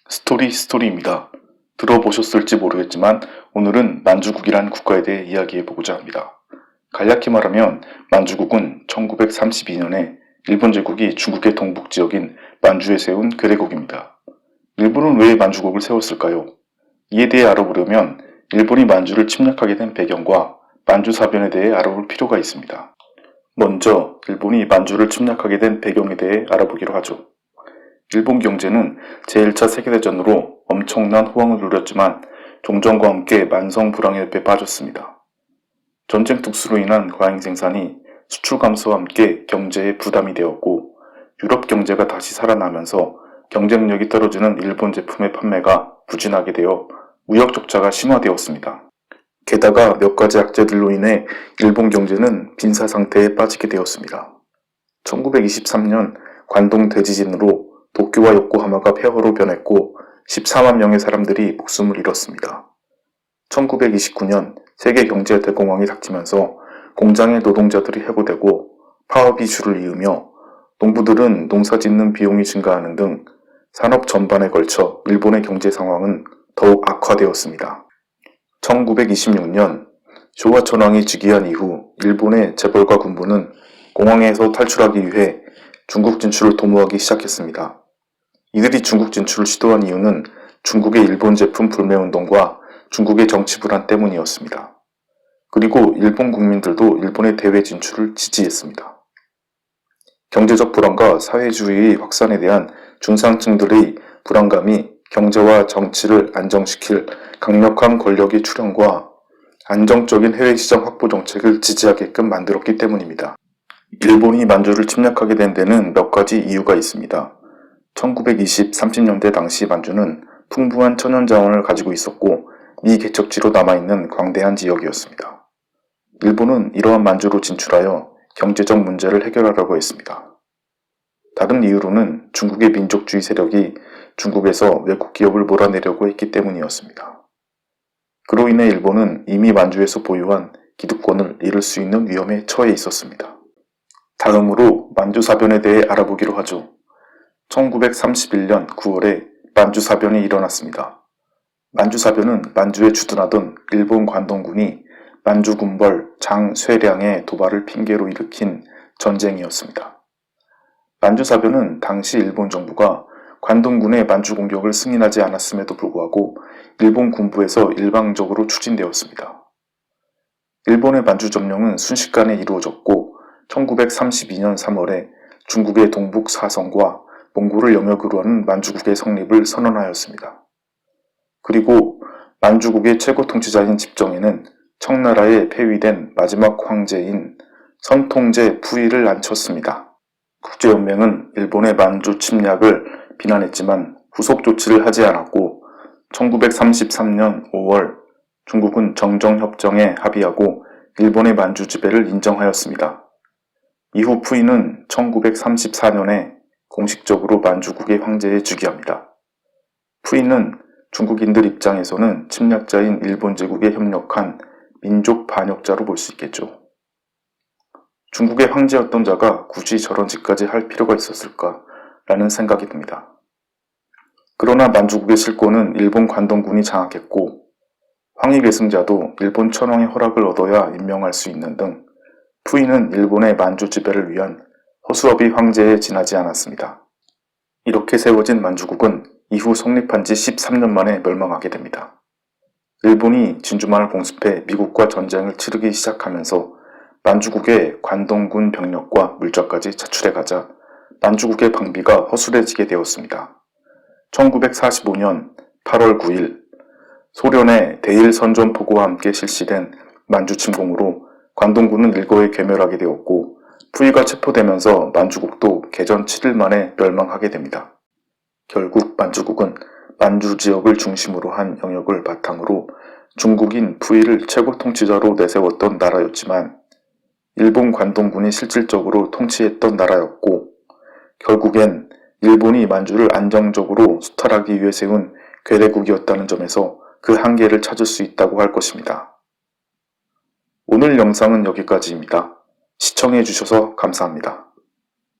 스토리입니다. 들어보셨을지 모르겠지만 오늘은 만주국이란 국가에 대해 이야기해보고자 합니다. 간략히 말하면 만주국은 1932년에 일본 제국이 중국의 동북 지역인 만주에 세운 괴뢰국입니다. 일본은 왜 만주국을 세웠을까요? 이에 대해 알아보려면 일본이 만주를 침략하게 된 배경과 만주사변에 대해 알아볼 필요가 있습니다. 먼저 일본이 만주를 침략하게 된 배경에 대해 알아보기로 하죠. 일본 경제는 제1차 세계대전으로 엄청난 호황을 누렸지만 종전과 함께 만성 불황의 늪에 빠졌습니다. 전쟁 특수로 인한 과잉 생산이 수출 감소와 함께 경제에 부담이 되었고 유럽 경제가 다시 살아나면서 경쟁력이 떨어지는 일본 제품의 판매가 부진하게 되어 무역 적자가 심화되었습니다. 게다가 몇 가지 악재들로 인해 일본 경제는 빈사 상태에 빠지게 되었습니다. 1923년 관동 대지진으로 도쿄와 요코하마가 폐허로 변했고 14만 명의 사람들이 목숨을 잃었습니다. 1929년 세계 경제 대공황이 닥치면서 공장의 노동자들이 해고되고 파업이 줄을 이으며 농부들은 농사 짓는 비용이 증가하는 등 산업 전반에 걸쳐 일본의 경제 상황은 더욱 악화되었습니다. 1926년 쇼와 천황이 즉위한 이후 일본의 재벌과 군부는 공황에서 탈출하기 위해 중국 진출을 도모하기 시작했습니다. 이들이 중국 진출을 시도한 이유는 중국의 일본 제품 불매운동과 중국의 정치 불안 때문이었습니다. 그리고 일본 국민들도 일본의 대외 진출을 지지했습니다. 경제적 불안과 사회주의의 확산에 대한 중산층들의 불안감이 경제와 정치를 안정시킬 강력한 권력의 출현과 안정적인 해외시장 확보 정책을 지지하게끔 만들었기 때문입니다. 일본이 만주를 침략하게 된 데는 몇 가지 이유가 있습니다. 1920-30년대 당시 만주는 풍부한 천연자원을 가지고 있었고 미개척지로 남아있는 광대한 지역이었습니다. 일본은 이러한 만주로 진출하여 경제적 문제를 해결하려고 했습니다. 다른 이유로는 중국의 민족주의 세력이 중국에서 외국 기업을 몰아내려고 했기 때문이었습니다. 그로 인해 일본은 이미 만주에서 보유한 기득권을 잃을 수 있는 위험에 처해 있었습니다. 다음으로 만주사변에 대해 알아보기로 하죠. 1931년 9월에 만주사변이 일어났습니다. 만주사변은 만주에 주둔하던 일본 관동군이 만주군벌 장쇠량의 도발을 핑계로 일으킨 전쟁이었습니다. 만주사변은 당시 일본 정부가 관동군의 만주 공격을 승인하지 않았음에도 불구하고 일본 군부에서 일방적으로 추진되었습니다. 일본의 만주 점령은 순식간에 이루어졌고 1932년 3월에 중국의 동북 사성과 몽골을 영역으로 하는 만주국의 성립을 선언하였습니다. 그리고 만주국의 최고 통치자인 집정에는 청나라에 폐위된 마지막 황제인 선통제 푸이를 앉혔습니다. 국제연맹은 일본의 만주 침략을 비난했지만 후속 조치를 하지 않았고 1933년 5월 중국은 정정협정에 합의하고 일본의 만주 지배를 인정하였습니다. 이후 푸이는 1934년에 공식적으로 만주국의 황제에 즉위합니다. 푸이는 중국인들 입장에서는 침략자인 일본 제국에 협력한 민족 반역자로 볼 수 있겠죠. 중국의 황제였던 자가 굳이 저런 짓까지 할 필요가 있었을까 라는 생각이 듭니다. 그러나 만주국의 실권은 일본 관동군이 장악했고 황희 계승자도 일본 천황의 허락을 얻어야 임명할 수 있는 등 푸이는 일본의 만주 지배를 위한 허수아비 황제에 지나지 않았습니다. 이렇게 세워진 만주국은 이후 성립한 지 13년 만에 멸망하게 됩니다. 일본이 진주만을 공습해 미국과 전쟁을 치르기 시작하면서 만주국의 관동군 병력과 물자까지 차출해가자 만주국의 방비가 허술해지게 되었습니다. 1945년 8월 9일 소련의 대일선전포고와 함께 실시된 만주 침공으로 관동군은 일거에 괴멸하게 되었고 푸이가 체포되면서 만주국도 개전 7일 만에 멸망하게 됩니다. 결국 만주국은 만주 지역을 중심으로 한 영역을 바탕으로 중국인 푸이를 최고 통치자로 내세웠던 나라였지만 일본 관동군이 실질적으로 통치했던 나라였고 결국엔 일본이 만주를 안정적으로 수탈하기 위해 세운 괴뢰국이었다는 점에서 그 한계를 찾을 수 있다고 할 것입니다. 오늘 영상은 여기까지입니다. 시청해주셔서 감사합니다.